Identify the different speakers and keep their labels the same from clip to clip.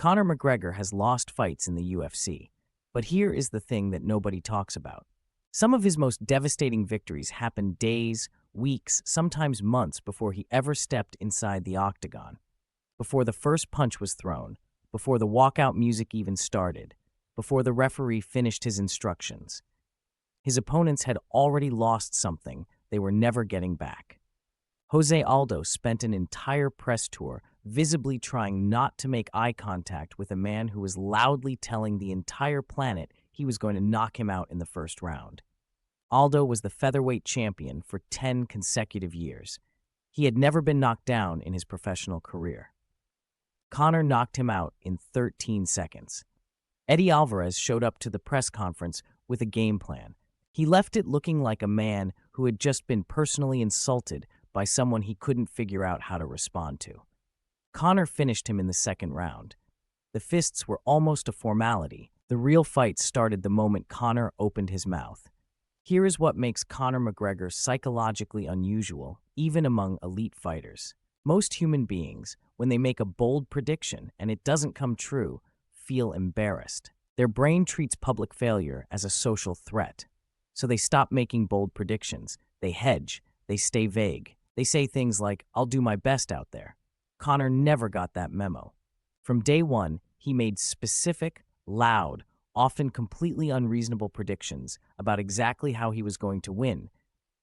Speaker 1: Conor McGregor has lost fights in the UFC, but here is the thing that nobody talks about. Some of his most devastating victories happened days, weeks, sometimes months before he ever stepped inside the octagon. Before the first punch was thrown, before the walkout music even started, before the referee finished his instructions. His opponents had already lost something they were never getting back. Jose Aldo spent an entire press tour visibly trying not to make eye contact with a man who was loudly telling the entire planet he was going to knock him out in the first round. Aldo was the featherweight champion for 10 consecutive years. He had never been knocked down in his professional career. Conor knocked him out in 13 seconds. Eddie Alvarez showed up to the press conference with a game plan. He left it looking like a man who had just been personally insulted by someone he couldn't figure out how to respond to. Conor finished him in the second round. The fists were almost a formality. The real fight started the moment Conor opened his mouth. Here is what makes Conor McGregor psychologically unusual, even among elite fighters. Most human beings, when they make a bold prediction and it doesn't come true, feel embarrassed. Their brain treats public failure as a social threat. So they stop making bold predictions. They hedge. They stay vague. They say things like, "I'll do my best out there." Conor never got that memo. From day one, he made specific, loud, often completely unreasonable predictions about exactly how he was going to win,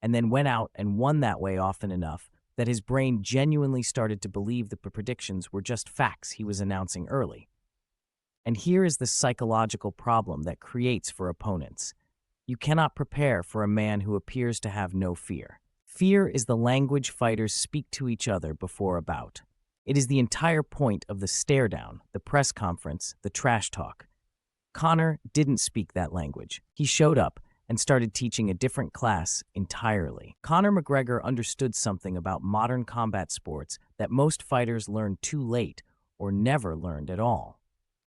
Speaker 1: and then went out and won that way often enough that his brain genuinely started to believe that the predictions were just facts he was announcing early. And here is the psychological problem that creates for opponents. You cannot prepare for a man who appears to have no fear. Fear is the language fighters speak to each other before a bout. It is the entire point of the stare-down, the press conference, the trash talk. Conor didn't speak that language. He showed up and started teaching a different class entirely. Conor McGregor understood something about modern combat sports that most fighters learn too late or never learned at all.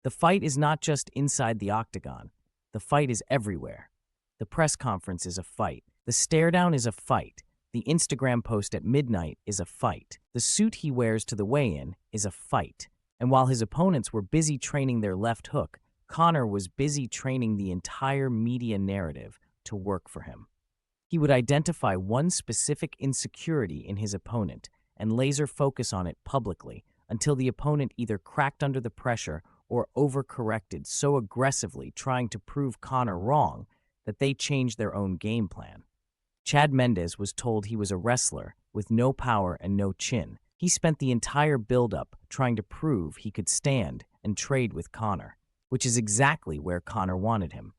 Speaker 1: The fight is not just inside the octagon. The fight is everywhere. The press conference is a fight. The stare-down is a fight. The Instagram post at midnight is a fight. The suit he wears to the weigh-in is a fight. And while his opponents were busy training their left hook, Conor was busy training the entire media narrative to work for him. He would identify one specific insecurity in his opponent and laser focus on it publicly until the opponent either cracked under the pressure or overcorrected so aggressively trying to prove Conor wrong that they changed their own game plan. Chad Mendes was told he was a wrestler with no power and no chin. He spent the entire build-up trying to prove he could stand and trade with Conor, which is exactly where Conor wanted him.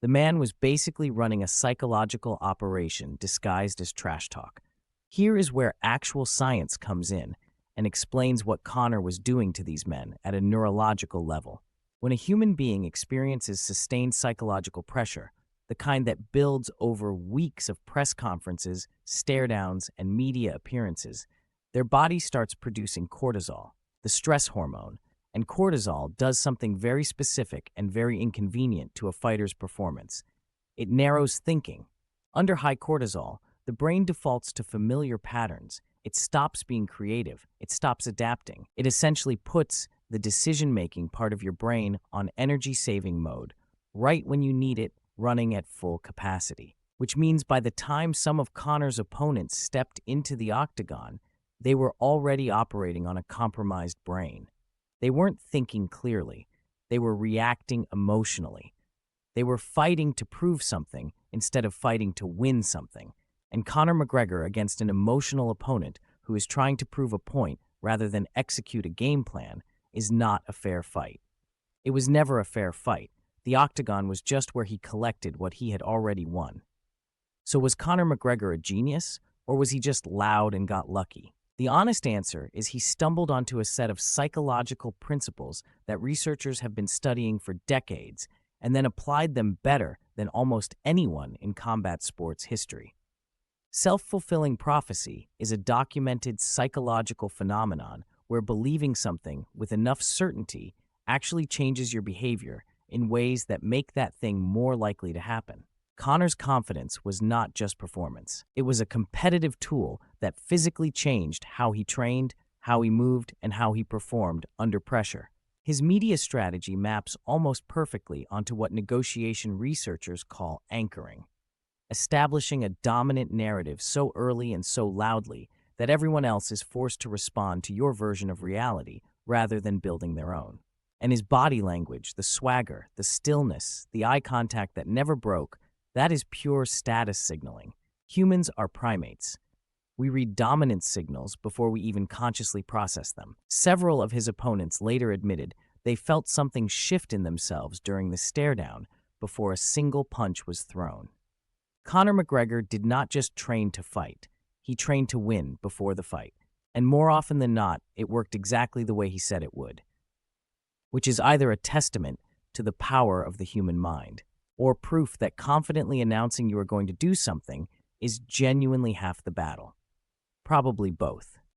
Speaker 1: The man was basically running a psychological operation disguised as trash talk. Here is where actual science comes in and explains what Conor was doing to these men at a neurological level. When a human being experiences sustained psychological pressure, the kind that builds over weeks of press conferences, stare-downs, and media appearances, their body starts producing cortisol, the stress hormone, and cortisol does something very specific and very inconvenient to a fighter's performance. It narrows thinking. Under high cortisol, the brain defaults to familiar patterns. It stops being creative. It stops adapting. It essentially puts the decision-making part of your brain on energy-saving mode, right when you need it, running at full capacity. Which means by the time some of Conor's opponents stepped into the octagon, they were already operating on a compromised brain. They weren't thinking clearly. They were reacting emotionally. They were fighting to prove something instead of fighting to win something. And Conor McGregor against an emotional opponent who is trying to prove a point rather than execute a game plan is not a fair fight. It was never a fair fight. The octagon was just where he collected what he had already won. So was Conor McGregor a genius, or was he just loud and got lucky? The honest answer is he stumbled onto a set of psychological principles that researchers have been studying for decades and then applied them better than almost anyone in combat sports history. Self-fulfilling prophecy is a documented psychological phenomenon where believing something with enough certainty actually changes your behavior in ways that make that thing more likely to happen. Conor's confidence was not just performance. It was a competitive tool that physically changed how he trained, how he moved, and how he performed under pressure. His media strategy maps almost perfectly onto what negotiation researchers call anchoring, establishing a dominant narrative so early and so loudly that everyone else is forced to respond to your version of reality rather than building their own. And his body language, the swagger, the stillness, the eye contact that never broke, that is pure status signaling. Humans are primates. We read dominance signals before we even consciously process them. Several of his opponents later admitted they felt something shift in themselves during the stare-down before a single punch was thrown. Conor McGregor did not just train to fight. He trained to win before the fight. And more often than not, it worked exactly the way he said it would, which is either a testament to the power of the human mind or proof that confidently announcing you are going to do something is genuinely half the battle. Probably both.